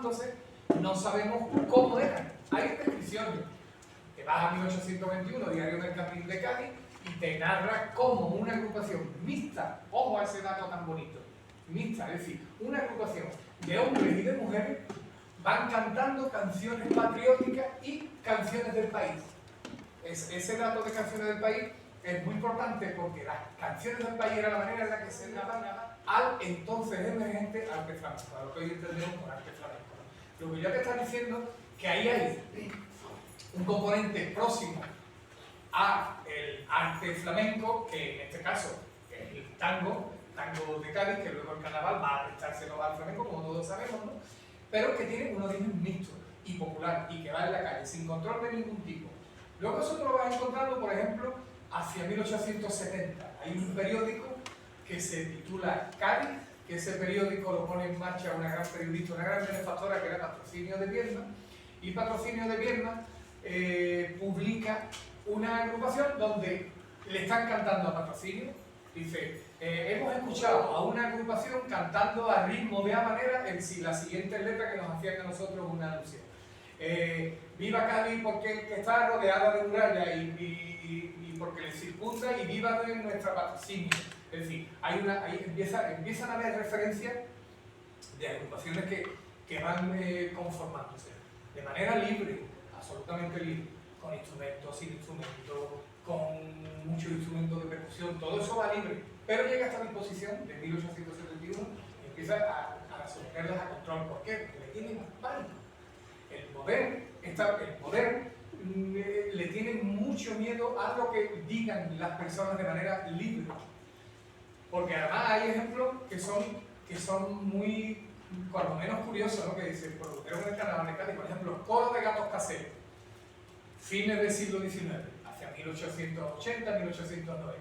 conformándose, no sabemos cómo eran. Hay descripciones. Te vas a 1821, Diario Mercantil de Cádiz, y te narra cómo una agrupación mixta, ojo a ese dato tan bonito, mixta, es decir, una agrupación de hombres y de mujeres van cantando canciones patrióticas y canciones del país. Ese dato de canciones del país es muy importante porque las canciones del país era la manera en la que se daban al entonces emergente arte flamenco, a lo que hoy entendemos por arte flamenco. Lo que yo te estoy diciendo que ahí hay un componente próximo a el arte flamenco, que en este caso es el tango de Cádiz, que luego el carnaval va a prestárselo al flamenco, como todos sabemos, ¿no? Pero que tiene un origen mixto y popular y que va en la calle, sin control de ningún tipo. Luego eso lo vas encontrando, por ejemplo, hacia 1870. Hay un periódico que se titula Cádiz, que ese periódico lo pone en marcha una gran periodista, una gran benefactora, que era Patrocinio de Vierna, y Patrocinio de Vierna publica una agrupación donde le están cantando a Patrocinio. Dice, hemos escuchado a una agrupación cantando a ritmo de a manera en la siguiente letra que nos hacían a nosotros una alusión. Viva Cádiz porque está rodeada de muralla y porque le circunda, y viva de nuestra Patrocinio. Es decir, ahí empiezan a haber referencias de agrupaciones que van conformándose de manera libre, absolutamente libre, con instrumentos, sin instrumentos, con muchos instrumentos de percusión, todo eso va libre, pero llega a esta disposición de 1871 y empieza a someterlas a control. ¿Por qué? Porque le tienen pánico. El poder le tiene mucho miedo a lo que digan las personas de manera libre. Porque además hay ejemplos que son muy, cuando menos curiosos, ¿no? Que se produjeron en el carnaval de Cádiz. Por ejemplo, coro de gatos caseros, fines del siglo XIX, hacia 1880, 1890.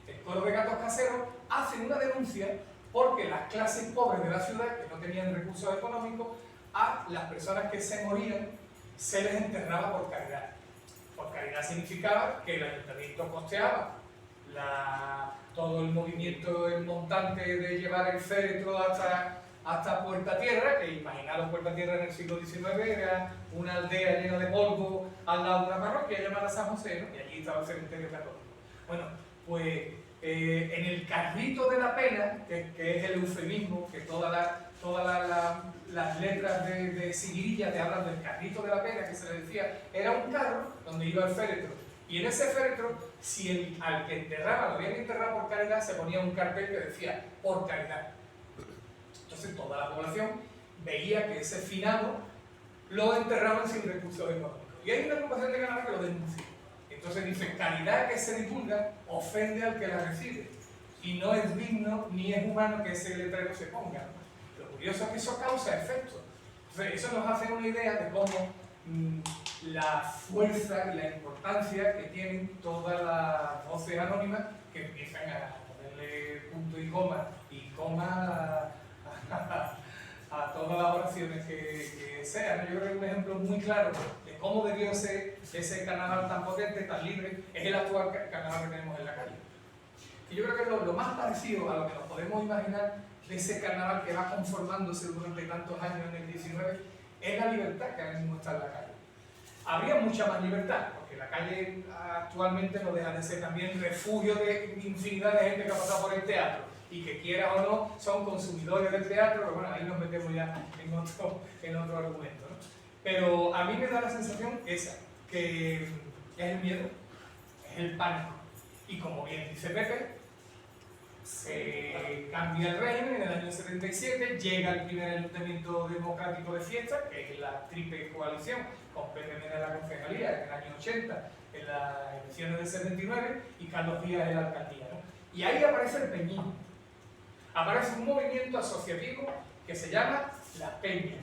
El coro de gatos caseros hace una denuncia porque las clases pobres de la ciudad, que no tenían recursos económicos, a las personas que se morían se les enterraba por caridad. Por caridad significaba que el ayuntamiento costeaba todo el movimiento el montante de llevar el féretro hasta Puerta Tierra, que imaginaros Puerta Tierra en el siglo XIX, era una aldea llena de polvo al lado de una parroquia llamada San José, ¿no? Y allí estaba el cementerio católico. Bueno, pues en el carrito de la pena, que es el eufemismo, que todas las letras de Seguirilla te hablan del carrito de la pena, que se le decía, era un carro donde iba el féretro. Y en ese féretro, si al que enterraba lo habían enterrado por caridad, se ponía un cartel que decía, por caridad. Entonces toda la población veía que ese finado lo enterraban sin recursos económicos. Y hay una agrupación de Granada que lo denuncia. Entonces dice, caridad que se divulga ofende al que la recibe. Y no es digno ni es humano que ese letrero se ponga. Lo curioso es que eso causa efecto. Entonces eso nos hace una idea de cómo la fuerza y la importancia que tienen todas las voces anónimas que empiezan a ponerle punto y coma a todas las oraciones que sean. Yo creo que un ejemplo muy claro de cómo debió ser ese carnaval tan potente, tan libre, es el actual carnaval que tenemos en la calle. Y yo creo que lo más parecido a lo que nos podemos imaginar de ese carnaval que va conformándose durante tantos años en el 19 es la libertad que ahora mismo está en la calle. Habría mucha más libertad, porque la calle actualmente no deja de ser también refugio de infinidad de gente que ha pasado por el teatro y que quiera o no son consumidores del teatro, pero bueno, ahí nos metemos ya en otro argumento, ¿no? Pero a mí me da la sensación esa, que es el miedo, es el pánico. Y como bien dice Pepe, se cambia el régimen en el año 77, llega el primer ayuntamiento democrático de Fiesta, que es la triple coalición, con Pepe Mena en la concejalía en el año 80, en las elecciones del 79, y Carlos Díaz en la alcaldía, ¿no? Y ahí aparece el peñismo. Aparece un movimiento asociativo que se llama Las Peñas.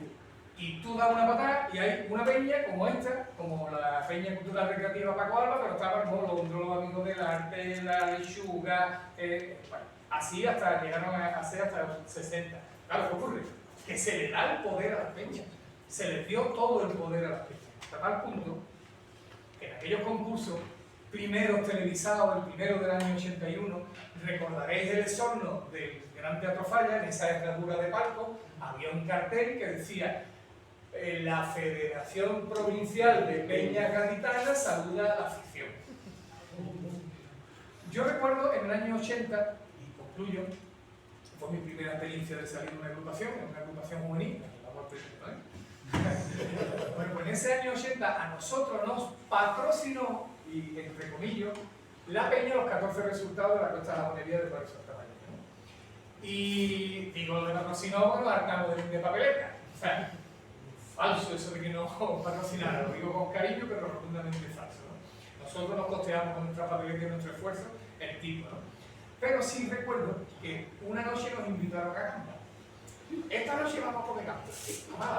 Y tú das una patada y hay una peña como esta, como la Peña Cultural Recreativa Paco Alba, pero estaban los amigos del arte, la lechuga, bueno, así llegaron a ser hasta los 60. Claro, ¿qué ocurre? Que se le da el poder a las peñas, se les dio todo el poder a las peñas, hasta tal punto que en aquellos concursos primeros televisados, el primero del año 81, recordaréis el exorno del Gran Teatro Falla, en esa herradura de palco, había un cartel que decía: La Federación Provincial de Peñas Gaditanas saluda a la afición. Yo recuerdo en el año 80, y concluyo, fue mi primera experiencia de salir de una agrupación juvenil, vamos al principio, Bueno, pues en ese año 80 a nosotros nos patrocinó, y entre comillas, la Peña los 14 resultados de la Costa de la Monería de Torres Santa María, ¿no? Y digo lo de patrocinó, bueno, hartamos de papeleta. O sea, falso eso de que no patrocinara, lo digo con cariño, pero rotundamente falso, ¿no? Nosotros nos costeamos con nuestra papeleta y nuestro esfuerzo el tipo, ¿no? Pero sí recuerdo que una noche nos invitaron a gamba. Esta noche vamos a comer gamba.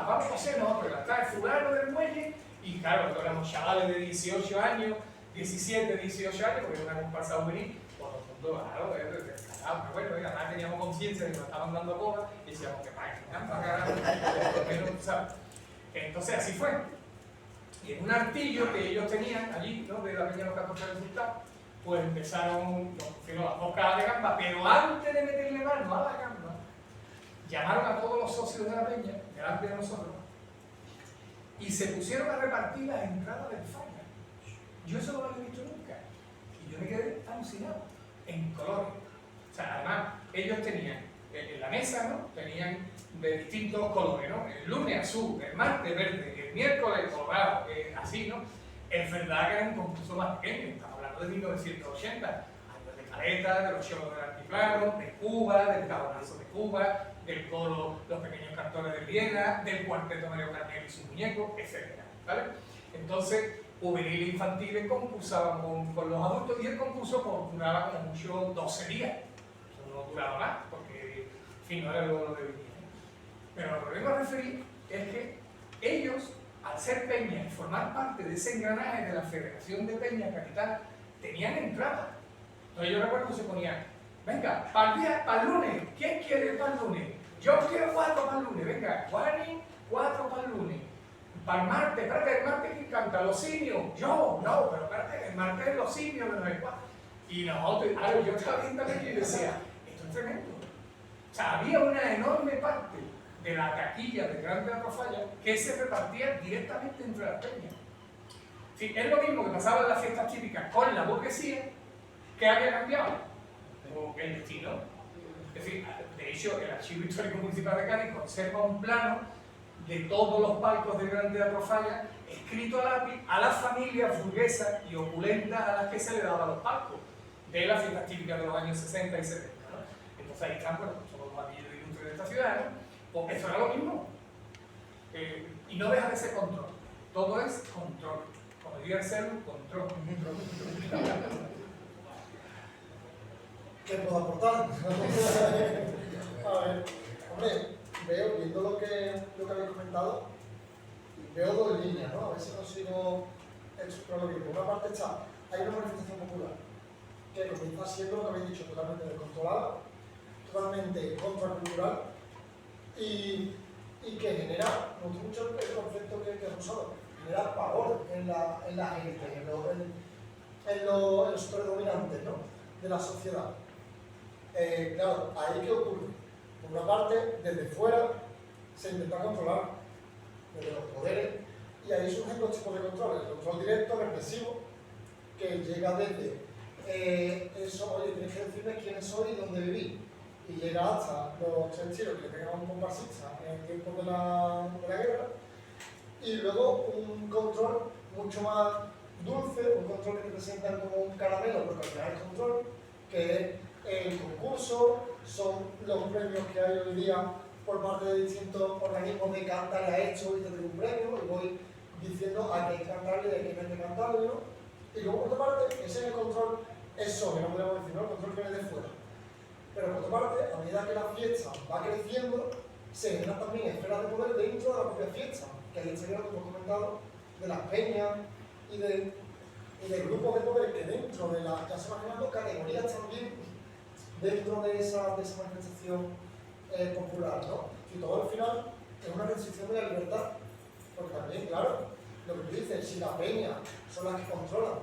Vamos a hacer, no, pero está el fulano del muelle, y claro, éramos chavales de 18 años, 17, 18 años, porque era una comparsa juvenil, por lo tanto, claro, pero bueno, además teníamos conciencia de que nos estaban dando cola, y decíamos que gamba, carajo, por lo menos, ¿sabes? Entonces así fue. Y en un artillo que ellos tenían allí, ¿no?, de la Peña de los 14 resultados, pues empezaron, nos pusieron las 2 cajas de gamba, pero antes de meterle mano a la gamba, llamaron a todos los socios de la Peña, delante de nosotros, y se pusieron a repartir las entradas del falla. Yo eso no lo había visto nunca. Y yo me quedé alucinado, en colores. O sea, además, ellos tenían en la mesa, ¿no?, tenían de distintos colores, ¿no? El lunes azul, el martes verde, el miércoles colorado, así, ¿no? Es verdad que era un concurso más pequeño, estamos hablando de 1980, años de Caleta, de los shows del Altiplano, de Cuba, del Cabonazo de Cuba, del coro Los Pequeños Cantores de Viena, del cuarteto Mario Carnero y sus muñecos, etc. ¿Vale? Entonces, juvenil e infantiles concursaban con los adultos y el concurso duraba como mucho 12 días. Eso no duraba más, porque, en fin, no era lo de venir. Pero lo que vengo a referir es que ellos, al ser peñas y formar parte de ese engranaje de la Federación de Peñas Gaditanas, tenían entrada. Entonces yo recuerdo que se ponían, venga, para el lunes, ¿quién quiere para el lunes? Yo quiero 4 para el lunes, venga, Juani, 4 para el lunes. Para el martes, espérate, el martes ¿quién canta? Los simios. Yo, no, pero espérate, el martes es los simios de 94. Y nosotros, yo estaba viendo aquí y decía, esto es tremendo. O sea, había una enorme parte de la taquilla del Gran Teatro Falla que se repartía directamente entre las peñas. Sí, es lo mismo que pasaba en las fiestas típicas con la burguesía, que había cambiado el destino. Es decir, de hecho, el Archivo Histórico Municipal de Cádiz conserva un plano de todos los palcos del Gran Teatro Falla, escrito a lápiz a las familias burguesas y opulentas a las que se le daban los palcos de las fiestas típicas de los años 60 y 70. ¿no? Entonces ahí están, bueno, todos los apellidos ilustres de esta ciudad, ¿no? Pues eso era lo mismo. Y no deja de ser control. Todo es control. Como diría el ser, control. ¿Qué puedo aportar? A ver, hombre, veo, viendo lo que habéis comentado, veo 2 líneas, ¿no? A ver si consigo explorar lo que por una parte hay una manifestación popular que comienza siendo lo que habéis dicho, totalmente descontrolada, totalmente contracultural y que genera, me gusta mucho el concepto que has usado, genera pavor en la gente, en los sectores dominantes, ¿no?, de la sociedad. Claro, ahí ¿qué ocurre? Por una parte, desde fuera se intenta controlar desde los poderes y ahí surgen 2 tipos de control. El control directo, represivo, que llega desde eso, oye, tienes que decirme quién soy y dónde viví. Y llega hasta los 3 tiros que le pegan a un comparsista en el tiempo de la guerra. Y luego un control mucho más dulce, un control que te presentan como un caramelo, porque al final es control, que es el concurso, son los premios que hay hoy día por parte de distintos organismos de cantar a esto y te doy un premio, y voy diciendo a qué hay que cantarle y a quién hay que cantarle, ¿no? Y luego por otra parte, ese es el control, eso, que no podemos decir, ¿no?, el control que viene de fuera. Pero por otra parte, a medida que la fiesta va creciendo, se generan también esferas de poder dentro de la propia fiesta, que ahí estaría lo que hemos comentado, de las peñas y de grupos de poder que dentro de la, ya se van generando categorías también dentro de esa manifestación popular, ¿no? Y todo al final es una restricción de la libertad, porque también, claro, lo que tú dices, si las peñas son las que controlan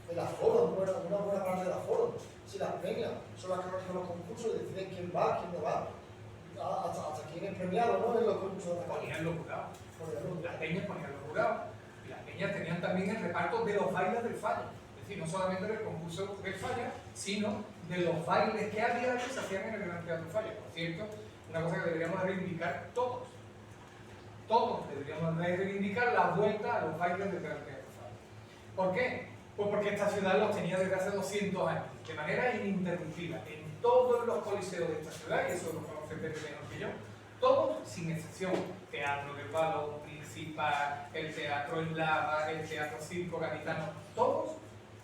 el aforo, una buena parte del aforo, si las peñas son las que organizan los concursos y deciden quién va, quién no va, hasta aquí en el premiado, ¿no? En los concursos de atacar. Ponían los jurados. Las peñas ponían los jurados. Y las peñas tenían también el reparto de los bailes del falla. Es decir, no solamente del concurso del falla, sino de los bailes que a diario se hacían en el Gran Teatro Falla. Por cierto, una cosa que deberíamos reivindicar todos. Todos deberíamos reivindicar la vuelta a los bailes del Gran Teatro Falla. ¿Por qué? Pues porque esta ciudad los tenía desde hace 200 años, de manera ininterrumpida, en todos los coliseos de esta ciudad, y eso lo conocen desde mejor que yo, todos sin excepción, Teatro del Balón, Principal, el Teatro en Lava, el Teatro Circo Gaditano, todos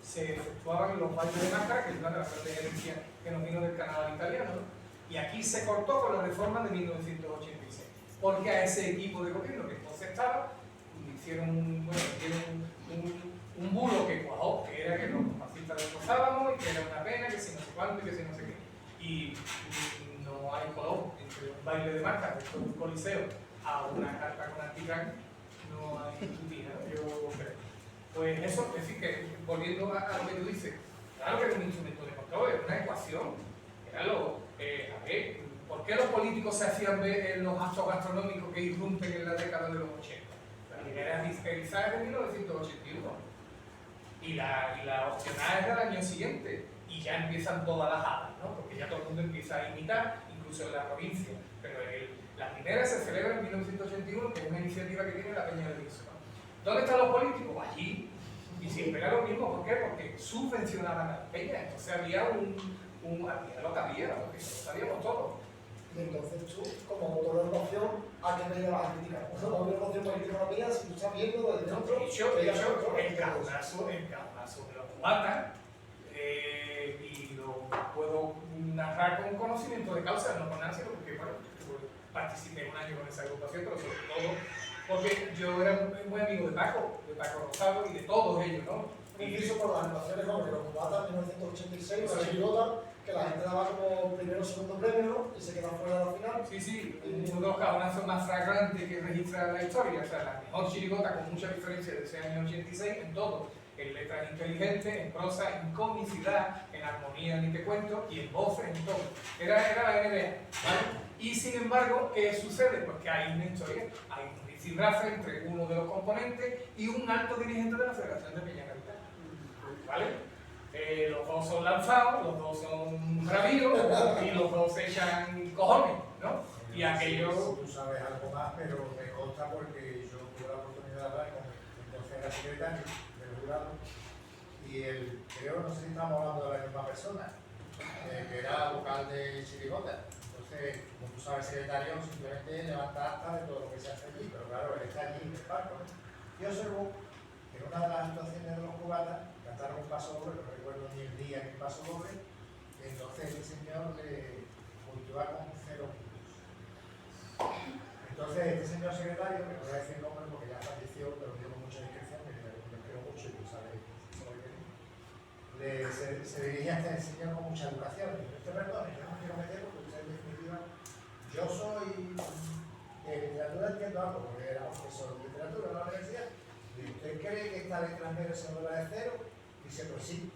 se efectuaban los bailes de máscara, que es una de las grandes herencias que nos vino del carnaval italiano, ¿no? Y aquí se cortó con la reforma de 1986, porque a ese equipo de gobierno que entonces estaba, hicieron un bulo que cuajó, que era que los fascistas destrozábamos y que era una pena, que si no sé cuánto y que si no sé qué. Y no hay color entre un baile de máscara, de un coliseo, a una carta con anticrán, no hay tutía, ¿no? Yo creo. Pues eso, es decir, que volviendo a lo que tú dices, claro que era un instrumento de control, era una ecuación, era a ver, ¿por qué los políticos se hacían ver en los actos gastronómicos que irrumpen en la década de los 80? La primera fiscalizada es de 1981 y la opcional es del año siguiente y ya empiezan todas las hadas, ¿no? Porque ya todo el mundo empieza a imitar, incluso en la provincia, pero la primera se celebra en 1981, que es una iniciativa que tiene la Peña del Viso, ¿no? ¿Dónde están los políticos? Allí. Y siempre era lo mismo, ¿por qué? Porque subvencionaban a la peña, entonces había había lo que había, porque eso lo sabíamos todos. Y entonces tú, como autor de educación, ¿a qué me vas a criticar? O sea, no una educación política mía, si tú estás viendo desde dentro... De hecho, el cajonazo de los cubatas, y lo puedo narrar con conocimiento de causa, no con nada, sino porque, bueno, participé un año con esa agrupación, pero sobre todo porque yo era muy amigo de Paco Rosado y de todos ellos, ¿no? Incluso por las animaciones, como que los cubatas en 1986, la chirigota, que la gente daba como primero o segundo premio, ¿no? Y se quedaba fuera de la final. Sí, sí, uno de los cajonazos más flagrantes que registra la historia, o sea, la mejor chirigota con mucha diferencia de ese año 86 en todo, en letras inteligentes, en prosa, en comicidad, en armonía, ni te cuento, y en voces, en todo. Era la NBA, ¿vale? Y sin embargo, ¿qué sucede? Pues que hay una historia, hay un rifirrafe entre uno de los componentes y un alto dirigente de la Federación de Peña Capital, ¿vale? Los dos son lanzados, los dos son bravíos y los dos se echan cojones, ¿no? Y aquello... Tú sabes algo más, pero me consta porque yo tuve la oportunidad de hablar con el entonces era secretario del jurado y creo, no sé si estamos hablando de la misma persona, que era vocal de Chirigota. Entonces, como tú sabes, secretario simplemente levanta acta de todo lo que se hace allí, pero claro, él está allí en el palco, ¿no? Y observó que en una de las actuaciones de los cubatas cantaron un paso doble, no recuerdo ni el día ni el paso doble, y entonces el señor le puntúa con 0 puntos. Entonces, este señor secretario, que no voy a decir el nombre porque ya falleció, pero dio con mucha discreción, que yo quiero mucho y tú sabes que se dirigía a este señor con mucha educación. Y usted perdone, yo no quiero meter porque usted en definitiva, yo soy de literatura, entiendo algo, porque era profesor de literatura en la universidad. Y usted cree que esta letra extranjera se dobla de cero, dice, pues sí.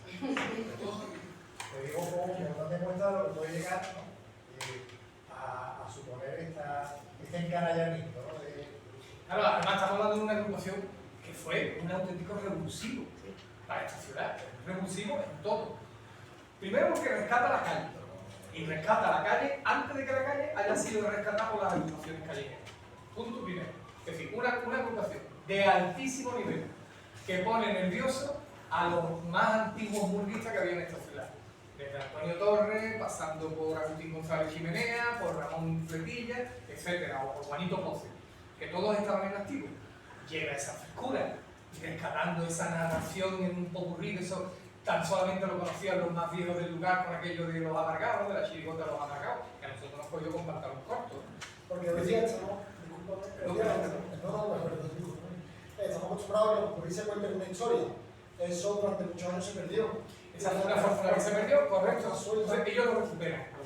Te digo como no te muestra lo que puede llegar, ¿no? A suponer este encanallamiento, ¿no? Claro, además estamos hablando de una agrupación que fue un auténtico revulsivo para esta ciudad, revulsivo en todo. Primero porque rescata la calle, y rescata la calle antes de que la calle haya sido rescatada por las agrupaciones callejeras. Punto primero. Es decir, una agrupación de altísimo nivel que pone nervioso a los más antiguos murguistas que había en esta ciudad. Desde Antonio Torres, pasando por Agustín González Chimenea, por Ramón Fletilla, etcétera, o por Juanito Poce, que todos estaban en activo. Lleva esa frescura, rescatando esa narración en un popurrí, eso tan solamente lo conocían los más viejos del lugar con aquello de los amargados, de la chirigota de los amargados, que a nosotros nos cogió con pantalones cortos. Porque hoy día estamos, estamos acostumbrados a que los popurrí se cuenten una historia. Eso durante muchos años se perdió. Esa fue una fórmula que se perdió, correcto. Entonces, ellos lo recuperan como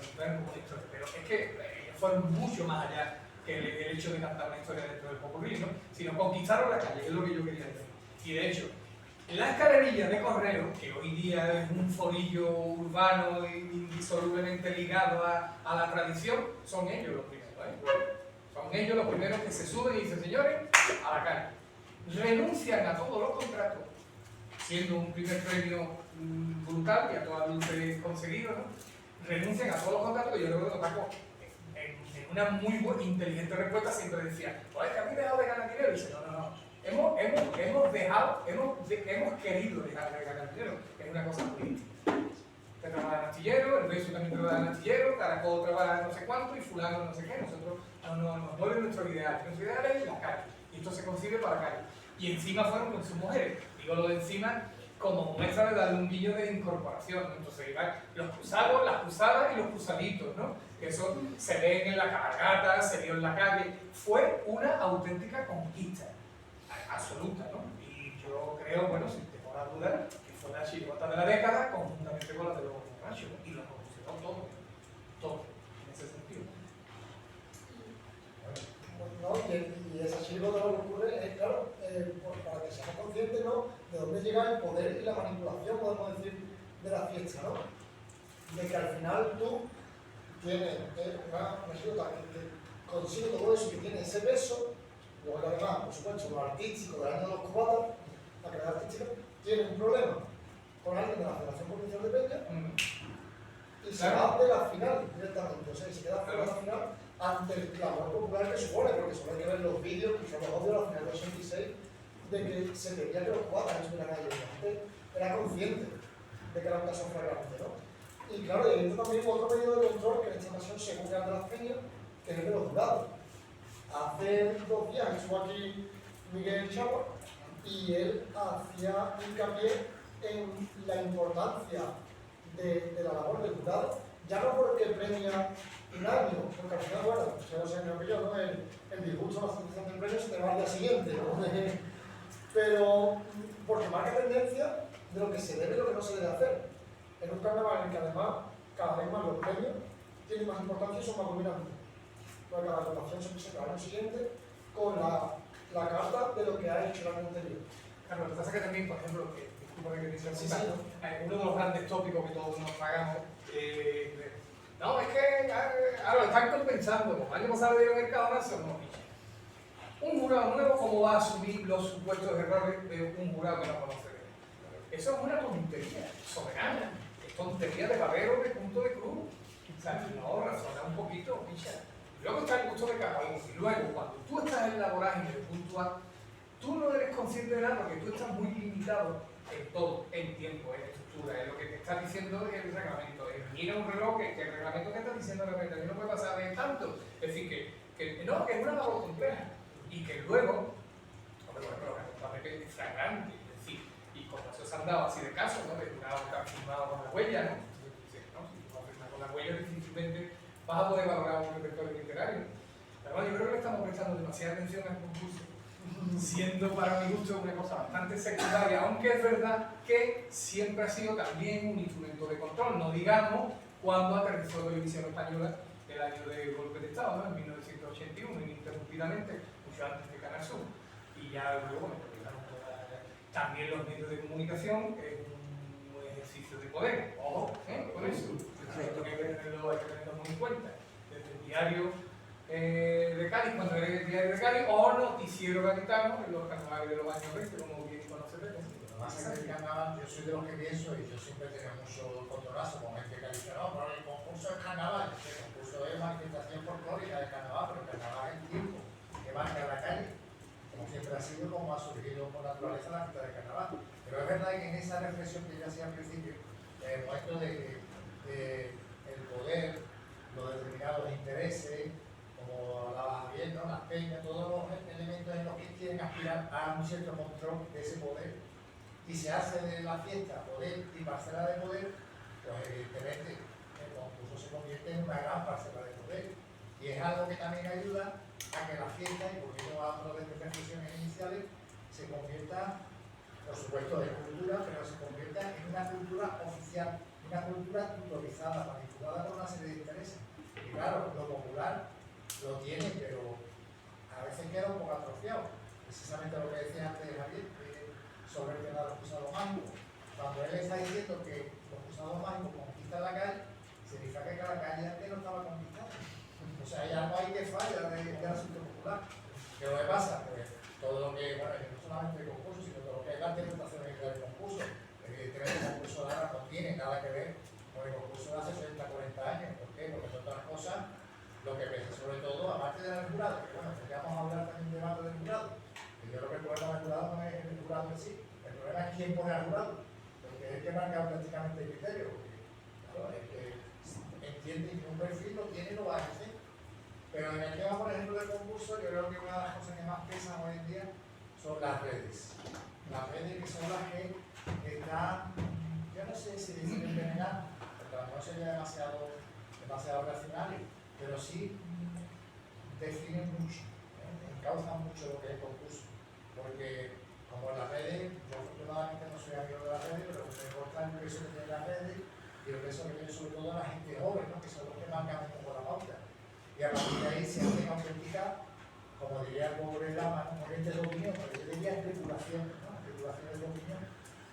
historia, pero es que ellos fueron mucho más allá que el hecho de cantar una historia dentro del popurrí, ¿no? Sino conquistaron la calle, que es lo que yo quería decir. Y de hecho, La escalerilla de correo, que hoy día es un forillo urbano e indisolublemente ligado a la tradición, son ellos los primeros, ¿eh? Son ellos los primeros que se suben y dicen, señores, a la calle. Renuncian a todos los contratos, siendo un primer premio brutal y a todas luces conseguido, ¿no? Renuncian a todos los contratos, que yo creo que Paco, en una muy buena, inteligente respuesta, siempre decía, pues es que a mí me he dejado de ganar dinero. Y dice, no. Hemos querido dejar de ganar dinero, que es una cosa muy distinta. Usted trabaja en astillero, el beso también trabaja en astillero, Caracol trabaja no sé cuánto y fulano no sé qué. Nosotros nos mueve nuestro ideal. Nuestro ideal es la calle. Y esto se concibe para la calle. Y encima fueron con sus mujeres. Digo lo de encima como muestra de darle un guiño de incorporación, ¿no? Entonces iban los cruzados, las cruzadas y los cruzaditos, ¿no? Eso se ven en la cabalgata, se vio en la calle. Fue una auténtica conquista. Absoluta, ¿no? Y yo creo, bueno, sin temor a dudar, que fue la chirigota de la década conjuntamente con la de los borrachos y la revolucionó todo, en ese sentido. ¿No? Y esa chirigota lo que ocurre es, claro, para que seamos conscientes, ¿no?, de dónde llega el poder y la manipulación, podemos decir, de la fiesta, ¿no? De que al final tú tienes una chirigota que consigue todo eso, que tiene ese peso. Luego, además, por supuesto, lo artístico del año de los cubatas, la carrera artística, tiene un problema con alguien de la Federación Provincial de Peña y se va de la final directamente. O sea, se queda fuera de la final ante el clamor popular que supone, porque solo hay que ver los vídeos que son los obvios de la final del 86, de que se pedía que los cubatas estuvieran ahí. La gente era consciente de que era un caso flagrante, ¿no? Y claro, y hay también otro medio de control, que en esta ocasión se cumple de las peñas, que es el de los jurados. Hace 2 días estuvo aquí Miguel Chapa y él hacía hincapié en la importancia de la labor del jurado, ya no porque premia un año, porque al final, bueno, yo no sé creo que yo, ¿no? El disgusto, la satisfacción del premio se te va al día siguiente, ¿no? Pero porque marca tendencia de lo que se debe y lo que no se debe hacer. En un carnaval en que además cada vez más los premios tienen más importancia y son más dominantes. Porque cada agrupación se presenta al año siguiente con la carta de lo que ha hecho el año anterior. Claro, lo que pasa es que también, por ejemplo, disculpa que te interrumpa, uno de los grandes tópicos que todos nos pagamos, no, es que ahora lo están compensando, como el año pasado le dieron el cadonazo, no. Un jurado nuevo, ¿cómo va a asumir los supuestos errores de un jurado que no conoce? Eso es una tontería soberana, es tontería de babero de punto de cruz. O sea, no, razona un poquito, picha. Luego está el gusto de cada uno. Y luego, cuando tú estás en la vorágine de punto A, tú no eres consciente de nada porque tú estás muy limitado en todo, en tiempo, en estructura, en lo que te está diciendo el reglamento. Mira un reloj que el reglamento te está diciendo de repente, no puede pasar de tanto. Es decir, que no, que es una labor compleja. Y que luego, hombre, bueno, el papel es flagrante. Es decir, y como eso se han dado así de caso, ¿no? De jurados que han firmado con la huella, ¿no? Si tú vas a firmar con la huella, difícilmente vas a poder valorar un repertorio literario. Además, yo creo que le estamos prestando demasiada atención al concurso, siendo para mi gusto una cosa bastante secundaria, aunque es verdad que siempre ha sido también un instrumento de control, no digamos cuando aterrizó la televisión española el año del golpe de Estado, ¿no? En 1981, ininterrumpidamente, mucho antes de Canal Sur. Y ya luego, bueno, también los medios de comunicación es un ejercicio de poder, ojo, con eso. Hay que tenerlo muy en cuenta. Desde el diario de Cádiz, cuando era el diario de Cádiz, o noticiero gaditano, en los carnavales de los años 20, como bien conoces. Yo soy de los que pienso, y yo siempre tengo mucho contronazo con gente que dice, no, pero el concurso es carnaval. El concurso es manifestación folclórica del carnaval, pero el carnaval es el tiempo que marca la calle, como siempre ha sido, como ha surgido por naturaleza la fiesta del carnaval. Pero es verdad que en esa reflexión que yo hacía al principio, el momento de que el poder, los determinados intereses, como hablaba bien, ¿no? Las peñas, todos los elementos en los que quieren aspirar a un cierto control de ese poder, y se hace de la fiesta poder y parcela de poder, pues evidentemente el concurso se convierte en una gran parcela de poder. Y es algo que también ayuda a que la fiesta, y volviendo a otras de mis reflexiones iniciales, se convierta, por supuesto, de cultura, pero se convierta en una cultura oficial, una cultura tutorizada, manipulada por una serie de intereses. Y claro, lo popular lo tiene, pero a veces queda un poco atrofiado. Precisamente lo que decía antes Javier, que sobre el tema de los cruzados mágicos. Cuando él está diciendo que los cruzados mágicos conquistan la calle, significa que la calle antes no estaba conquistada. O sea, ya no hay que fallar del asunto popular. ¿Qué es lo que pasa? Que todo lo que, bueno, no solamente el concurso, sino todo lo que es la interpretación del concurso, evidentemente el concurso de ahora no tiene nada que ver con el concurso de hace 30, 40 años. ¿Por qué? Porque son otras cosas, lo que pesa sobre todo, aparte del jurado, que bueno, podríamos hablar también de debate del jurado. Y yo creo que el problema del jurado no es el jurado en sí, el problema es quién pone al jurado, porque es el que marca prácticamente el criterio. Porque, claro, es que entiende que un perfil lo tiene y lo va a hacer. Pero en el tema, por ejemplo, del concurso, yo creo que una de las cosas que más pesan hoy en día son las redes. Las redes que son las que están, yo no sé si decir envenenar, porque a lo mejor sería demasiado racional, pero sí definen mucho, encauzan mucho lo que es el concurso. Porque como en las redes, yo afortunadamente no soy amigo de las redes, pero me importa el peso que tienen las redes y el peso que tiene sobre todo la gente joven, ¿no? Que son los que marcan un poco la pauta. Y a partir de ahí se hacen auténticas, como diría el pobre Lama, ¿no? Corrientes de opinión, pero yo diría especulaciones, ¿no? Especulaciones de opinión,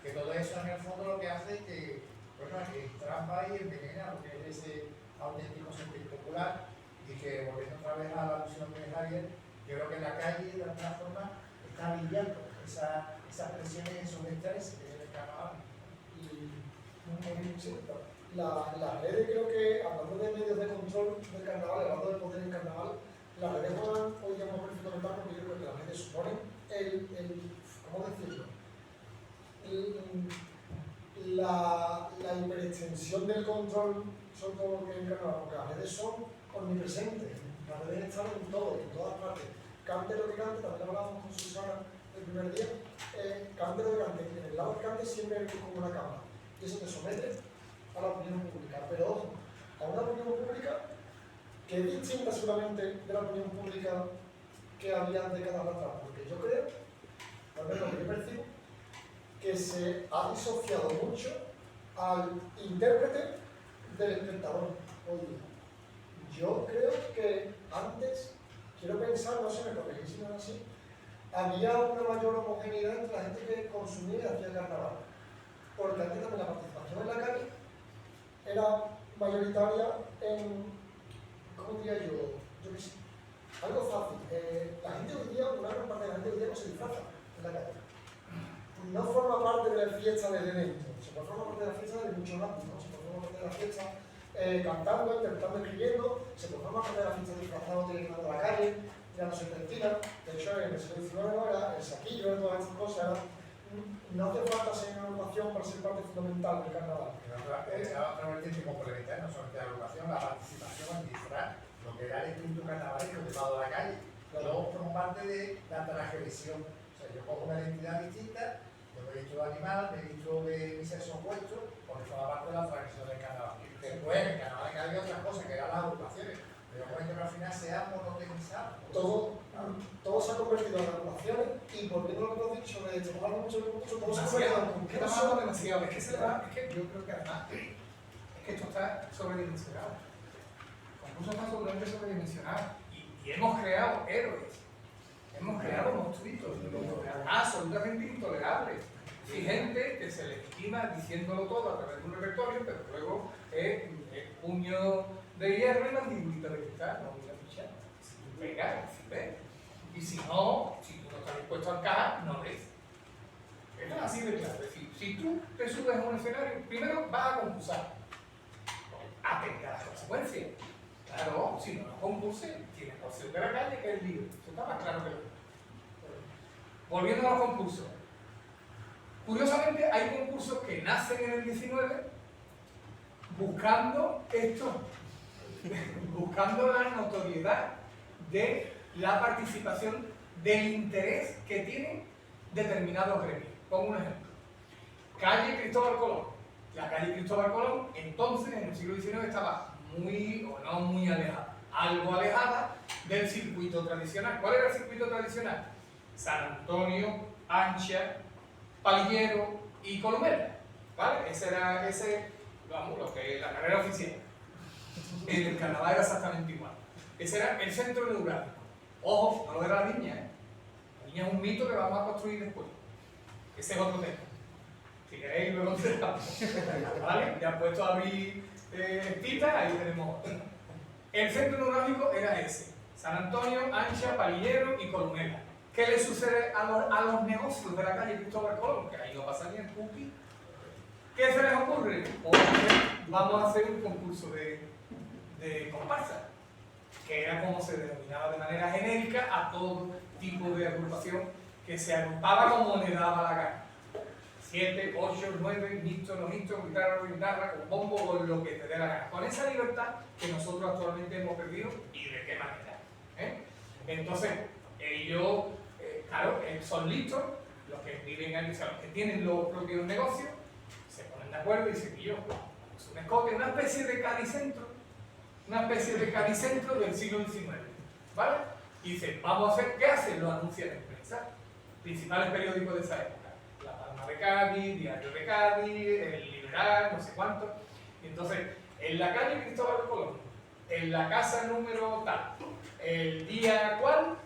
que todo eso en el fondo lo que hace es que, bueno, que trampa y envenena lo que es ese auténtico sentir popular y que, volviendo otra vez a la alusión de Javier, yo creo que en la calle, de alguna forma, está brillando esas presiones, esos estrés que tiene el carnaval. Las redes, creo que, hablando de medios de control del carnaval, hablando del poder en carnaval, las redes juegan hoy día más fundamental porque yo creo que las redes suponen ¿cómo decirlo? La hiperextensión del control sobre todo lo que es el carnaval, porque las redes son omnipresentes, las redes están en todo, en todas partes. Cante lo que cante, también hablábamos con Susana el primer día, cante lo que cante, en el lado del cante siempre hay como una cámara, y eso te somete a la opinión pública, pero ojo, a una opinión pública que es distinta seguramente de la opinión pública que había décadas atrás, porque yo creo, al menos lo que yo percibo, que se ha disociado mucho al intérprete del espectador hoy día. Yo creo que antes, quiero pensar, no sé, me corregí si no es así, había una mayor homogeneidad entre la gente que consumía y hacía carnaval, porque antes también la participación en la calle era mayoritaria en, ¿cómo diría yo? Yo qué sé, algo fácil. La gente hoy día, una gran parte de la gente hoy día no se disfraza en la calle. No forma parte de la fiesta del evento, se forma parte de la fiesta de muchos ámbitos, ¿no? Se forma parte de la fiesta cantando, interpretando, escribiendo, se forma parte de la fiesta disfrazado, tirando a la calle, tirándose serpentinas. De hecho, en el siglo XIX no era el saquillo, todas estas cosas. No hace falta ser una agrupación para ser parte fundamental del carnaval. Otra vertiente complementaria, no solamente la agrupación, la participación en disfraz, lo que era el espíritu carnavalesco llevado a la calle. Luego formo parte de la transgresión. O sea, yo cojo una identidad distinta, yo me he visto de animal, me he visto de mi sexo opuesto, porque forma parte de la transgresión del carnaval. Después, en el carnaval había otras cosas, que eran las agrupaciones. Pero bueno, que al final se ha monotonizado. Todo se ha convertido en agrupaciones y volviendo a lo que tú has dicho, de tomar mucho el concurso, todo se ha convertido en concursos. Demasiado. Es que yo creo que además es que esto está sobredimensionado. El concurso está sobredimensionado y hemos creado héroes, hemos creado monstruitos, absolutamente intolerables. Y gente que se legitima diciéndolo todo a través de un repertorio, pero luego es puño de hierro y mandíbulita de cristal, no voy a fichar. Si tú pegas, si ves. Y si no, si tú no estás dispuesto a encajar, no ves. Esto es así de claro. Es decir, si tú te subes a un escenario, primero vas a concursar. Atenta a las consecuencias. Claro, si no concurses, tienes opción de la calle que es libre. Eso está más claro que lo que. Volviendo a los concursos. Curiosamente, hay concursos que nacen en el 19 buscando esto, buscando la notoriedad de la participación, del interés que tienen determinados gremios. Pongo un ejemplo. Calle Cristóbal Colón. La calle Cristóbal Colón, entonces, en el siglo XIX, estaba muy, o no muy alejada, algo alejada del circuito tradicional. ¿Cuál era el circuito tradicional? San Antonio, Ancha, Palillero y Columela, ¿vale? Ese era lo que la carrera oficial. En el carnaval era exactamente igual. Ese era el centro neurálgico. Ojo, no lo era la Viña, ¿eh? La Viña es un mito que vamos a construir después. Ese es otro tema. Si queréis, luego entramos. ¿Vale? Ya puesto a abrir citas, ahí tenemos otro. El centro neurálgico era ese: San Antonio, Ancha, Palillero y Columela. ¿Qué le sucede a los negocios de la calle Cristóbal Colón? Que ahí no pasa ni el cookie. ¿Qué se les ocurre? Vamos a hacer un concurso de comparsa, que era como se denominaba de manera genérica a todo tipo de agrupación que se agrupaba como le daba la gana. 7, 8, 9, mixto, no mixto, guitarra, con bombo, con lo que te dé la gana. Con esa libertad que nosotros actualmente hemos perdido, y de qué manera. Entonces, ellos, claro, son listos, los que viven ahí, o sea, los que tienen los propios negocios, se ponen de acuerdo y dicen, yo, es un escote, una especie de cadicentro, del siglo XIX, ¿vale? Y dicen, vamos a hacer, ¿qué hacen? Lo anuncian en prensa, principales periódicos de esa época. La Palma de Cádiz, Diario de Cádiz, El Liberal, no sé cuánto. Y entonces, en la calle Cristóbal Colón, en la casa número tal, el día cual,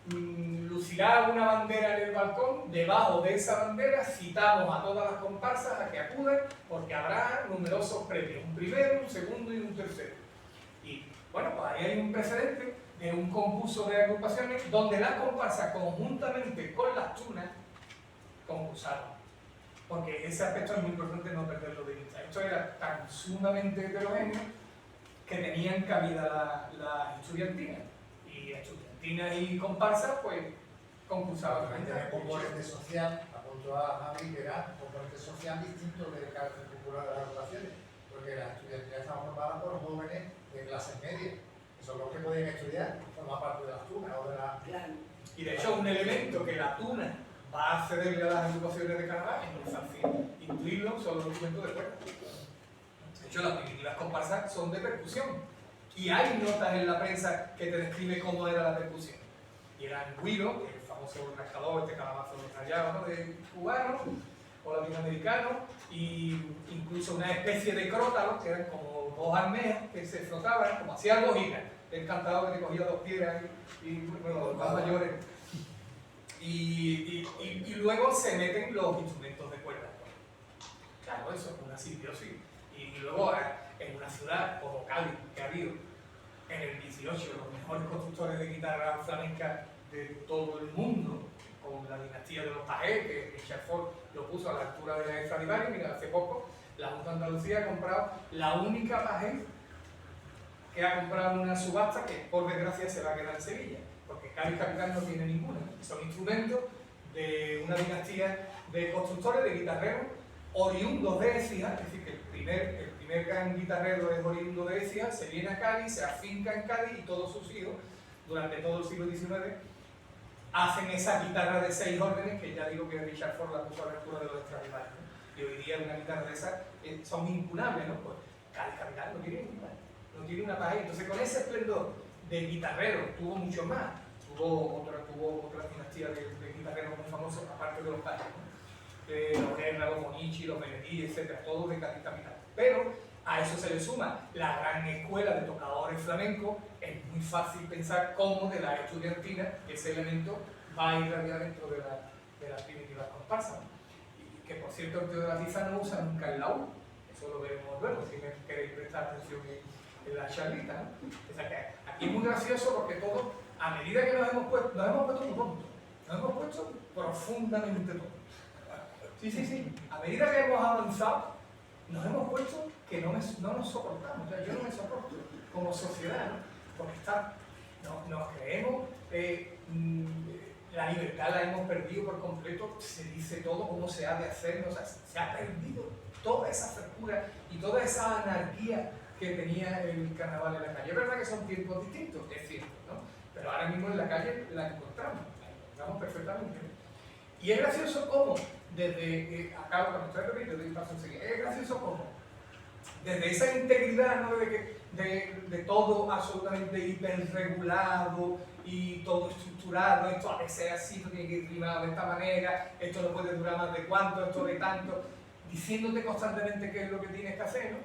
lucirá una bandera en el balcón. Debajo de esa bandera citamos a todas las comparsas a que acudan, porque habrá numerosos premios, un primero, un segundo y un tercero. Y bueno, pues ahí hay un precedente de un concurso de agrupaciones donde las comparsas conjuntamente con las tunas concursaron. Porque ese aspecto es muy importante no perderlo de vista. Esto era tan sumamente heterogéneo que tenían cabida las estudiantinas. Y estudiantinas y comparsas, pues, concursaban. El componente social, apunto a Javi, que era un componente social distinto del carácter popular de las agrupaciones, porque las estudiantinas estaban formadas por jóvenes de clases medias, que son los que podían estudiar, formar parte de las tunas o de la... Claro. Y de hecho, un elemento que la tuna va a cederle a las agrupaciones de carnaval es muy fácil incluirlo en los documentos de cuerda. De hecho, las primitivas comparsas son de percusión. Y hay notas en la prensa que te describe cómo era la percusión. Y eran guiro, el famoso rascador, este calabazo rayado, ¿no?, de cubano o latinoamericano, y incluso una especie de crótalos, que eran como dos almejas que se frotaban, como hacía el Bojina, el cantador que te cogía dos piedras y bueno, los más mayores. Y luego se meten los instrumentos de cuerda. Claro, eso es una simbiosis. Y luego en una ciudad como Cádiz, que ha habido en el 18 los mejores constructores de guitarra flamenca de todo el mundo, con la dinastía de los Pajés, que Richard Ford lo puso a la altura de la Stradivarius. Mira, hace poco la Junta de Andalucía ha comprado la única Pajé que ha comprado una subasta que por desgracia se va a quedar en Sevilla, porque Cádiz capital no tiene ninguna. Son instrumentos de una dinastía de constructores, de guitarreros oriundos de Écija, es decir, que el primer gran guitarrero es oriundo de Écija, se viene a Cádiz, se afinca en Cádiz, y todos sus hijos, durante todo el siglo XIX, hacen esa guitarra de 6 órdenes, que ya digo que Richard Ford la puso a la altura de los Stradivarius, ¿no? Y hoy día una guitarra de esas son incunables, ¿no? Pues Cádiz capital no tiene ninguna, no tiene una paja. Entonces, con ese esplendor de guitarrero, tuvo mucho más. Tuvo otra dinastía de guitarreros muy famosos, aparte de los pajes, ¿no? Los Guerra, los Bonichi, los Benedí, etc., todos de Cádiz capital. Pero a eso se le suma la gran escuela de tocadores flamencos. Es muy fácil pensar cómo de la estudiantina ese elemento va a irradiar dentro de las primitivas comparsas, ¿no? Y que, por cierto, el tío de la tiza no usa nunca el laúd. Eso lo veremos luego, si me queréis prestar atención en la charlita, ¿no? O sea que aquí es muy gracioso porque todos, a medida que nos hemos puesto muy tontos, nos hemos puesto profundamente tontos. Sí, a medida que hemos avanzado, nos hemos puesto que no nos soportamos. O sea, yo no me soporto como sociedad, ¿no? Porque nos creemos, la libertad la hemos perdido por completo, se dice todo como se ha de hacer, o sea, se ha perdido toda esa frescura y toda esa anarquía que tenía el carnaval en la calle. Es verdad que son tiempos distintos, es cierto, ¿no? Pero ahora mismo en la calle la encontramos perfectamente. Y es gracioso cómo, desde, acabo cuando estoy repitiendo, y paso enseguida, es gracioso cómo, desde esa integridad, ¿no?, de todo absolutamente hiperregulado y todo estructurado, esto a veces así, esto tiene que ir rimado de esta manera, esto no puede durar más de cuánto, esto de tanto, diciéndote constantemente qué es lo que tienes que hacer, ¿no?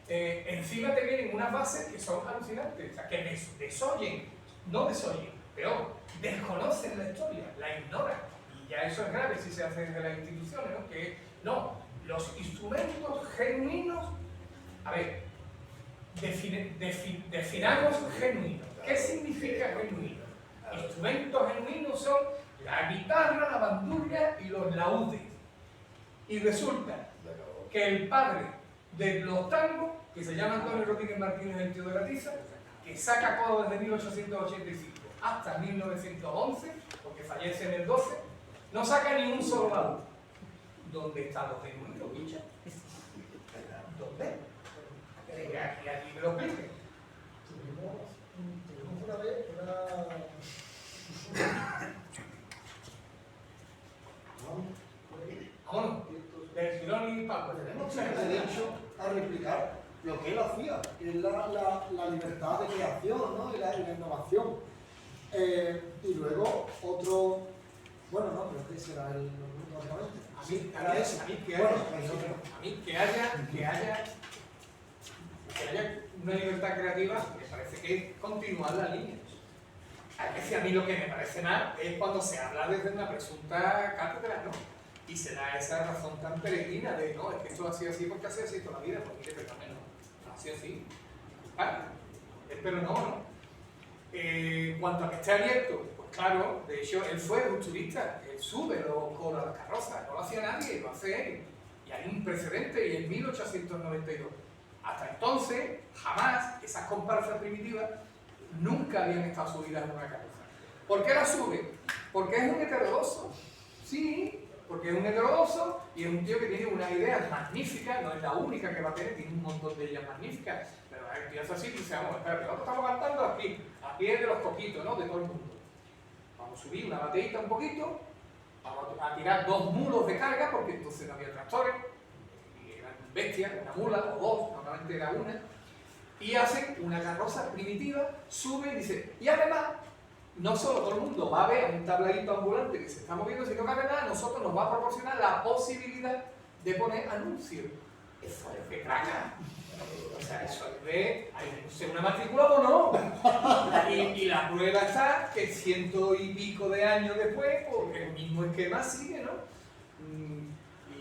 Encima te vienen unas bases que son alucinantes, o sea, que no desoyen, peor, desconocen la historia, la ignoran. Y ya eso es grave si se hace desde las instituciones, ¿no? Que no, los instrumentos genuinos, a ver, definamos genuino. ¿Qué significa genuino? Instrumentos genuinos son la guitarra, la bandurria y los laúdes. Y resulta que el padre de los tangos, que se llama Antonio Rodríguez Martínez, el tío de la tiza, que saca codo desde 1885 hasta 1911, porque fallece en el 12, no saca ni un solo laúd. ¿Dónde está lo genuino, bicha? ¿Dónde? Aquí me lo explique. Tuvimos una vez Vámonos, del Girón y Paco. tenemos derecho a replicar lo que él hacía, que es la libertad de creación, ¿no? y la innovación. Y luego otro, bueno, no, pero que será el básicamente. A mí que haya una libertad creativa, me parece que es continuar la línea. A veces a mí lo que me parece mal es cuando se habla desde una presunta cátedra, ¿no? Y se da esa razón tan peregrina de, no, es que esto ha sido así porque ha sido así toda la vida, pues mire, perdóname, no ha sido así. Disculpad, pero no. Cuanto a que esté abierto, pues claro, de hecho, él fue rupturista, él sube los coros a las carrozas, no lo hacía nadie, lo hace él. Y hay un precedente, y en 1892. Hasta entonces, jamás esas comparsas primitivas nunca habían estado subidas en una carroza. ¿Por qué las sube? Porque es un heterodoxo. Sí, porque es un heterodoxo y es un tío que tiene una idea magnífica, no es la única que va a tener, tiene un montón de ellas magníficas, pero empieza así y dice, vamos, espérate, nosotros estamos cantando aquí, a pie de los coquitos, ¿no? De todo el mundo. Vamos a subir una bateita un poquito, vamos a tirar 2 mulos de carga, porque entonces no había tractores, y eran bestias, una mula o 2, normalmente era una, y hacen una carroza primitiva, sube y dice, y además, no solo todo el mundo va a ver un tabladito ambulante que se está moviendo, sino que además a nosotros nos va a proporcionar la posibilidad de poner anuncios. Eso es de caca. O sea, eso es de una matrícula o no. Y la prueba está que 100 y pico de años después, pues el mismo esquema sigue, ¿no?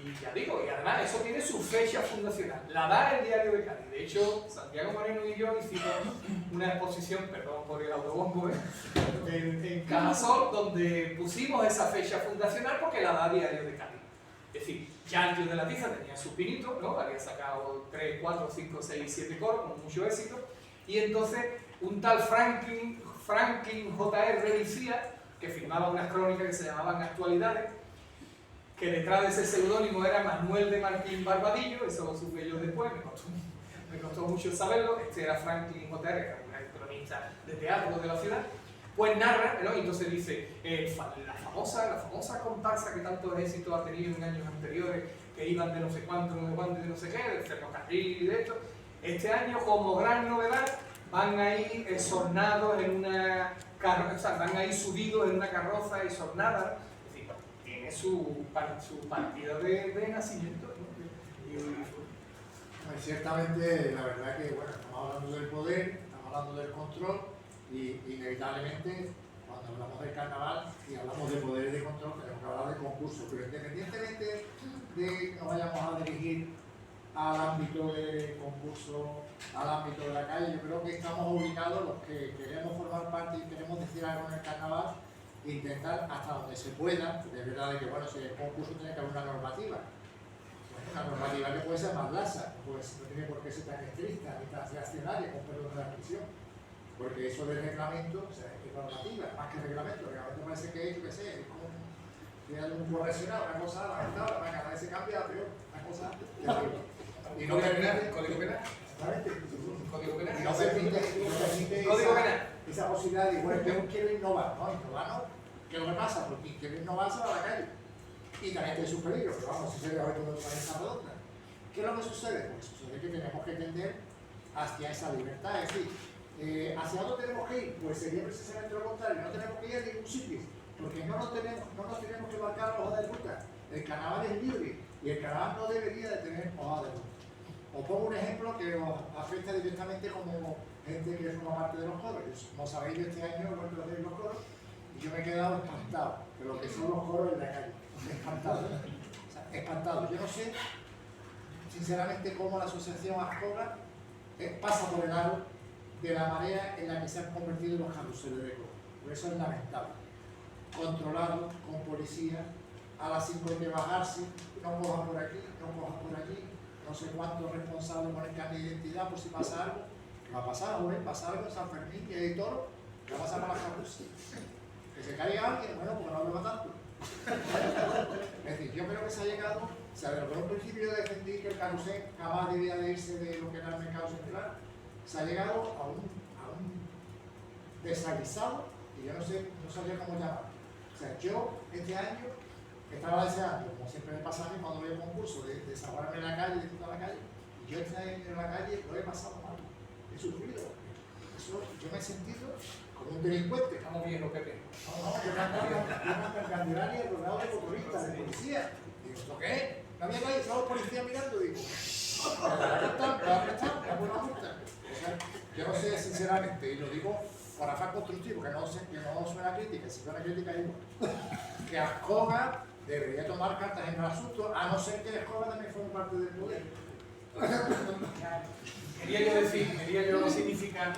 Y ya digo, y además eso tiene su fecha fundacional. La da el Diario de Cádiz. De hecho, Santiago Moreno y yo hicimos una exposición, perdón por el autobombo, en Cajasol, donde pusimos esa fecha fundacional porque la da Diario de Cádiz. Es decir, ya el tío de la tiza tenía sus pinitos, ¿no? Había sacado 3, 4, 5, 6, 7 coros con mucho éxito. Y entonces un tal Franklin J.R. Vicía, que firmaba unas crónicas que se llamaban Actualidades, que detrás de ese seudónimo era Manuel de Martín Barbadillo, eso lo supe yo después, me costó mucho saberlo. Este era Franklin J.R., que era un cronista de teatro de la ciudad, pues narra, ¿no? Y entonces dice, la famosa comparsa que tantos éxitos ha tenido en años anteriores, que iban de no sé cuánto, de no sé qué, del ferrocarril y de esto, este año como gran novedad van ahí sornados en una carroza, o sea, van ahí subidos en una carroza y sornadas. Su partida de nacimiento, ¿no? Pues ciertamente, la verdad que, bueno, estamos hablando del poder, estamos hablando del control y inevitablemente cuando hablamos del carnaval y hablamos de poder y de control tenemos que hablar de concurso, pero independientemente de que nos vayamos a dirigir al ámbito de concurso, al ámbito de la calle, yo creo que estamos obligados los que queremos formar parte y queremos decir algo en el carnaval, intentar hasta donde se pueda, de verdad que bueno, si el concurso tiene que haber una normativa. Bueno, una normativa que puede ser más laxa, pues no tiene por qué ser tan estricta ni tan reaccionaria con perdón de la expresión. Porque eso del reglamento, o sea, es normativa, más que reglamento. El reglamento parece que es, yo qué sé, es como un correccionado, una cosa lamentable, venga, cada vez se cambia, pero una cosa terrible. Y no permite, Código penal. exactamente, Código penal. y no permite Código penal. esa posibilidad de, bueno, yo quiero innovar, ¿no? Innovar no. ¿Qué es lo que pasa? Porque quiero innovar se va a la calle. Y también tiene sus peligros, pero vamos, si se ve a ver todo de manera redonda. ¿Qué es lo que sucede? Pues sucede que tenemos que tender hacia esa libertad, es decir, ¿hacia dónde tenemos que ir? Pues sería precisamente lo contrario, no tenemos que ir a ningún sitio, porque no nos tenemos que marcar la hoja de ruta. El carnaval es libre y el carnaval no debería de tener hoja de ruta. Os pongo un ejemplo que os afecta directamente como gente que forma parte de los coros. Como sabéis, este año, bueno, de los coros, y yo me he quedado espantado de lo que son los coros en la calle. Espantado. O sea, espantado. Yo no sé, sinceramente, cómo la asociación Ascoga pasa por el aro de la marea en la que se han convertido los carruseles de coros. Por eso es lamentable. Controlado, con policía, a las 5 hay que bajarse, no cojan por aquí, no cojan por allí, no sé cuántos responsables con el carnet de identidad por si pasa algo. ¿Qué va a pasar, güey? Pasa algo en San Fermín, que hay toro, ¿qué va a pasar con las carrusas? Que se caiga alguien, bueno, porque no beba tanto. Es decir, yo creo que se ha llegado, o sea, desde un principio yo defendí que el carrusel jamás debía de irse de lo que era el mercado central, se ha llegado a un desaguisado, y yo no sabía cómo llamar. O sea, yo este año estaba deseando, como siempre me pasa a mí cuando voy a concurso, de desahogarme en la calle, disfrutar la calle, y yo este año en la calle lo he pasado mal, he sufrido. Eso, yo me he sentido como un delincuente. Estamos viendo, Pepe. No, yo canto en Candelaria rodeado de motoristas, de policía. Digo, ¿esto qué es? No había nadie, solo policía mirando, digo, ¿me va a prestar? ¿Me buena multa? O sea, yo no sé sinceramente, y lo digo por afán constructivo, que no suena crítica, si suena crítica digo, que Ascoga debería tomar cartas en el asunto, a no ser que Ascoga también forme parte del poder. Quería yo significar,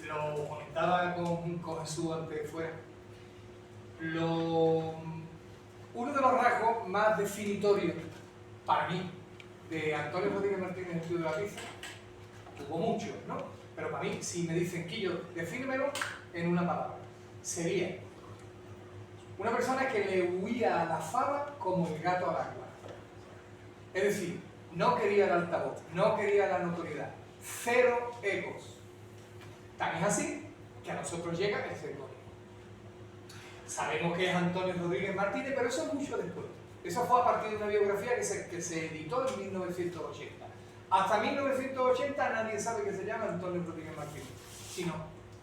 lo comentaba con Jesús antes fuera, uno de los rasgos más definitorios para mí de Antonio Rodríguez Martínez en el Estudio de la Pizza, hubo muchos, ¿no? Pero para mí, si me dicen, Quillo, defínemelo en una palabra, sería una persona que le huía a la fama como el gato al agua. Es decir, no quería el altavoz, no quería la notoriedad, cero egos. Tan es así que a nosotros llega el seudónimo. Sabemos que es Antonio Rodríguez Martínez, pero eso es mucho después. Eso fue a partir de una biografía que se editó en 1980. Hasta 1980 nadie sabe que se llama Antonio Rodríguez Martínez, sino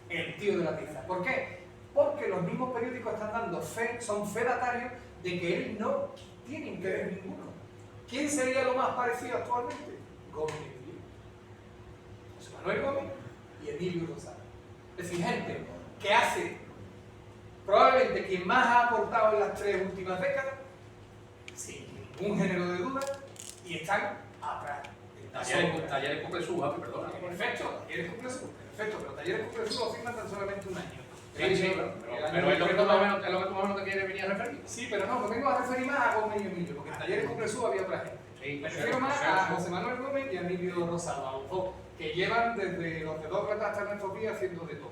el tío de la pizza. ¿Por qué? Porque los mismos periódicos están dando fe, son fedatarios de que él no tiene interés ninguno. ¿Quién sería lo más parecido actualmente? Gómez y Emilio. José Manuel Gómez y Emilio Rosado. Es decir, gente que hace probablemente quien más ha aportado en las 3 últimas décadas, sin ningún género de duda, y están atrás. Talleres Cupresúa, perdona. Perfecto, Talleres Cupresúa, perfecto, pero Talleres Cupresúa lo firman tan solamente un año. Sí, pero es lo que tú más o menos te quieres venir a referir. Sí, pero no, me vengo a referir más a Gómez y Emilio, porque en Talleres Cupresúa había otra gente. Sí, Me refiero más a José Manuel Gómez y a Emilio Rosado, a los dos, que llevan desde los de dos retas hasta nuestros días haciendo de todo.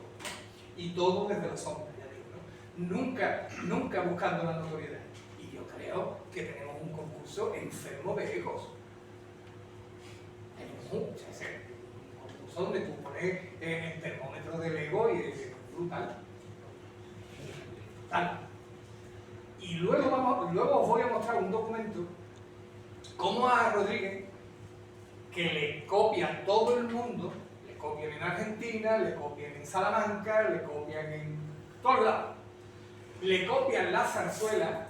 Y todo desde la sombra, ya digo, ¿no? Nunca buscando la notoriedad. Y yo creo que tenemos un concurso enfermo de egos. Un concurso donde tú pones el termómetro del ego y es brutal. Y luego os voy a mostrar un documento como a Rodríguez, que le copia todo el mundo, le copian en Argentina, le copian en Salamanca, le copian en todos lados, le copian la zarzuela,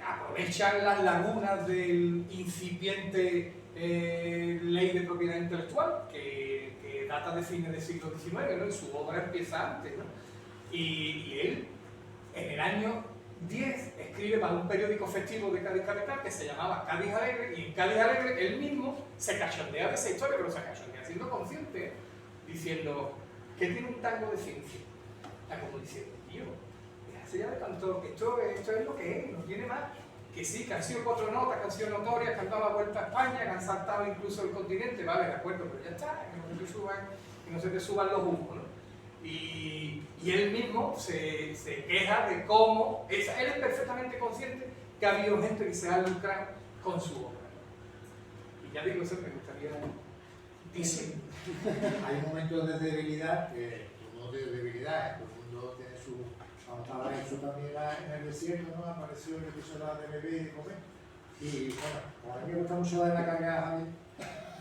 aprovechan las lagunas del incipiente ley de propiedad intelectual, que data de fines del siglo XIX, ¿no? Y su obra empieza antes, ¿no? Y él, en el año 10, escribe para un periódico festivo de Cádiz Capital que se llamaba Cádiz Alegre, y en Cádiz Alegre él mismo se cachondea de esa historia, pero se cachondea siendo consciente, diciendo que tiene un tango de ciencia. Está como diciendo, tío, déjase ya de cantor, que esto es lo que es, no tiene más. Que sí, que han sido 4 notas, que han sido notorias, que han dado la vuelta a España, que han saltado incluso el continente, vale, de acuerdo, pero ya está, que no se te suban los humos, ¿no? Y él mismo se queja de cómo, él es perfectamente consciente que ha habido gente que se ha lucrado con su obra. Y ya digo, eso me gustaría decir. Hay momentos de debilidad, que todo mundo tiene debilidad, todo el mundo tiene su... Cuando estaba eso también en el desierto, ¿no? Apareció el episodio de beber y de comer. Y bueno, a mí me gusta mucho dar la carga a Javier,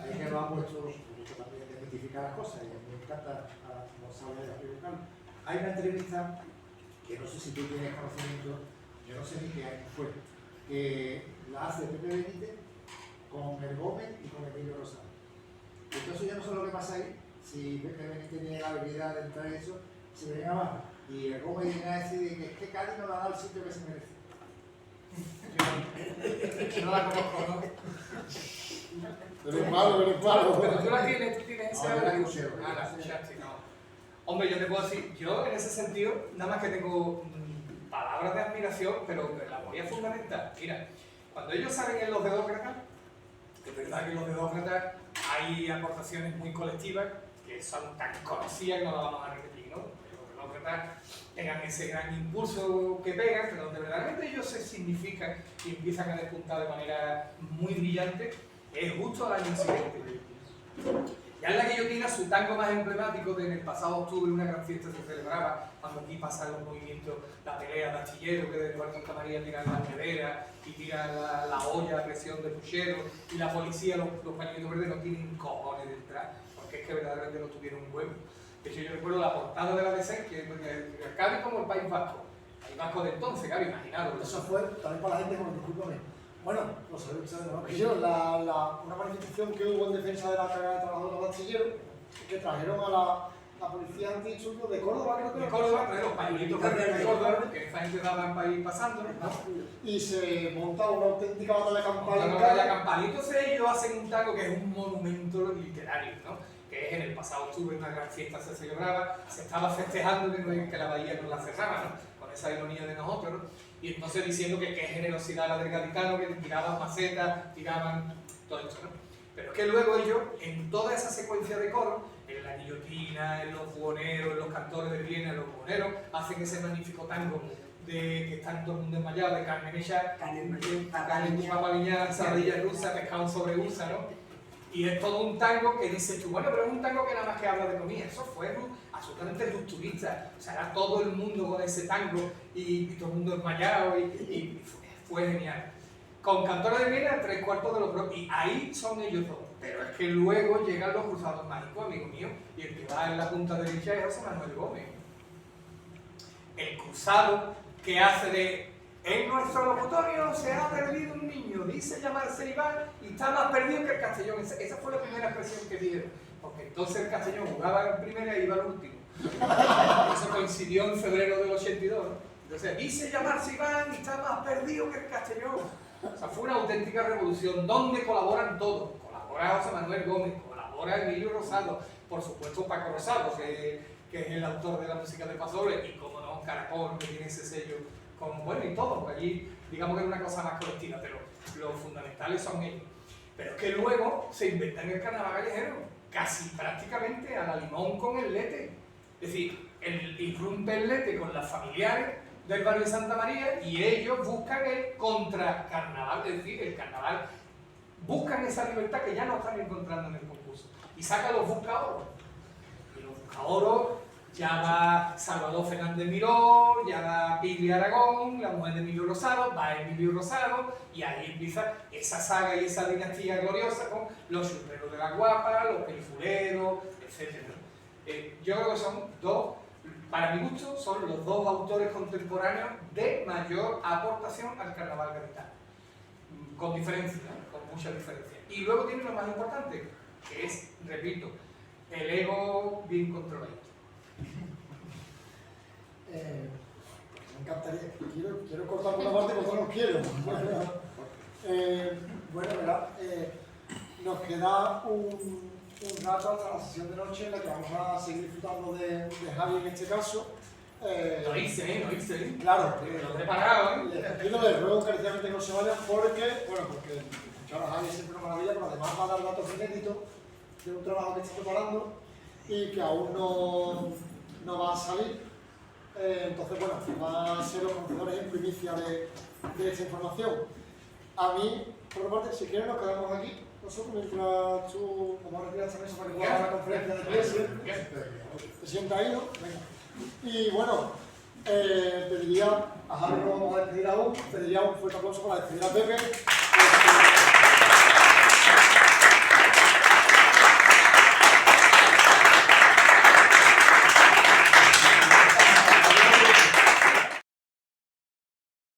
ahí que lo ha puesto mucho también de mitificar las cosas, y a mí me encanta como sabe de buscarlo. Hay una entrevista que no sé si tú tienes conocimiento, yo no sé ni qué año fue, que la hace Pepe Benítez con el Gómez y con Emilio Rosado. Entonces yo no sé lo que pasa ahí, si Pepe Benítez tiene la habilidad de entrar en eso, se venga abajo. Y el Gómez viene a decir que es que Cádiz no le ha dado el sitio que se merece. Yo no la conozco, ¿no? Pero es malo. Pero tú la tienes, tú tienes esa. No, yo la escuché, Ah, la escuchaste, no. Hombre, yo te puedo decir, yo en ese sentido, nada más que tengo palabras de admiración, pero la voy a fundamentar. Mira, cuando ellos salen en los Dedócratas, es verdad que en los Dedócratas hay aportaciones muy colectivas que son tan conocidas que no las vamos a repetir, ¿no? Los Dedócratas tengan ese gran impulso que pegan, pero donde verdaderamente ellos se significan y empiezan a despuntar de manera muy brillante, es justo al año siguiente. Ya en la guillotina, su tango más emblemático, en el pasado octubre una gran fiesta se celebraba, cuando aquí pasan los movimientos, la pelea de astillero, que de Eduardo Santamaría tiran la nevera y tiran la olla a presión de puchero, y la policía, los pañuelos verdes no tienen cojones de entrar, porque es que verdaderamente no tuvieron un huevo. De hecho, yo recuerdo la portada de la DC, que es Cádiz como el País Vasco. País Vasco de entonces, claro, imaginaros. Eso fue también para la gente, como discúlpame. Bueno, lo sabéis ustedes mejor que yo, una manifestación que hubo en defensa de la carga de trabajadores de astilleros, que trajeron a la policía antidisturbios de Córdoba, creo que De Córdoba, los pañuelitos verdes de Córdoba, que esa gente daban para ir pasando, ¿no? Y se monta una auténtica batalla campal en La Cádiz. Campanito, ellos hacen un tango que es un monumento literario, ¿no? Que es en el pasado octubre, una gran fiesta se celebraba, se estaba festejando que la bahía no la cerraba, ¿no? Con esa ironía de nosotros, ¿no? Y entonces diciendo que qué generosidad la del gaditano, que tiraban macetas, tiraban todo esto, ¿no? Pero es que luego ellos, en toda esa secuencia de coros, en la guillotina, en los buhoneros, en los cantores de Viena, en los buhoneros, hacen ese magnífico tango de que está todo el mundo desmayado, de carne mecha, carne papaliñada, sardilla rusa, pescado sobre usa, ¿no? Y es todo un tango que dices tú, bueno, pero es un tango que nada más que habla de comida. Eso fue absolutamente rupturista. O sea, era todo el mundo con ese tango y todo el mundo desmayado y fue genial. Con Cantores de Viena, 3/4 de los propios. Y ahí son ellos dos. Pero es que luego llegan los cruzados mágicos, amigo mío. Y el que va en la punta derecha es José Manuel Gómez. El cruzado que hace de... En nuestro locutorio se ha perdido un niño, dice llamarse Iván y está más perdido que el Castellón. Esa fue la primera expresión que dieron, porque entonces el Castellón jugaba en primera y iba al último. Eso coincidió en febrero del 82. ¿No? Entonces, dice llamarse Iván y está más perdido que el Castellón. O sea, fue una auténtica revolución donde colaboran todos. Colabora José Manuel Gómez, colabora Emilio Rosado, por supuesto Paco Rosado, que es el autor de la música de Pasoble, y como no, Caracol, que tiene ese sello. Como, bueno, y todo, pues allí digamos que es una cosa más colectiva, pero los fundamentales son ellos. Pero es que luego se inventan el carnaval callejero, casi prácticamente a la limón con el Lete. Es decir, irrumpe el Lete con las familiares del barrio de Santa María y ellos buscan el contracarnaval, es decir, el carnaval, buscan esa libertad que ya no están encontrando en el concurso y sacan los buscaoros. Y los buscaoros ya va Salvador Fernández Miró, ya va Pigli Aragón, la mujer de Emilio Rosado, va Emilio Rosado, y ahí empieza esa saga y esa dinastía gloriosa con los churreros de la guapa, los perifuleros, etc. Yo creo que son dos, para mi gusto, son los dos autores contemporáneos de mayor aportación al carnaval gaditano. Con diferencia, ¿no? Con mucha diferencia. Y luego tiene lo más importante, que es, repito, el ego bien controlado. Me encantaría, quiero cortar una parte, pero no quiero. Bueno, ¿verdad? Nos queda un rato hasta la sesión de noche en la que vamos a seguir disfrutando de Javi en este caso. Lo hice. Claro, Lo he preparado, les ruego encarecidamente que no se vayan porque escuchar a Javi es siempre una maravilla, pero además va a dar datos inéditos de un trabajo que está preparando y que aún no va a salir. Entonces, bueno, van a ser los conocedores en primicia de esta información. A mí, por otra parte, si quieren nos quedamos aquí. Nosotros, mientras tú, vamos a retirar esta mesa para que pueda dar la conferencia de prensa. ¿Te sientas ahí, no? Venga. Y bueno, pediría, a Javi no vamos a despedir aún, pediría un fuerte aplauso para despedir a Pepe.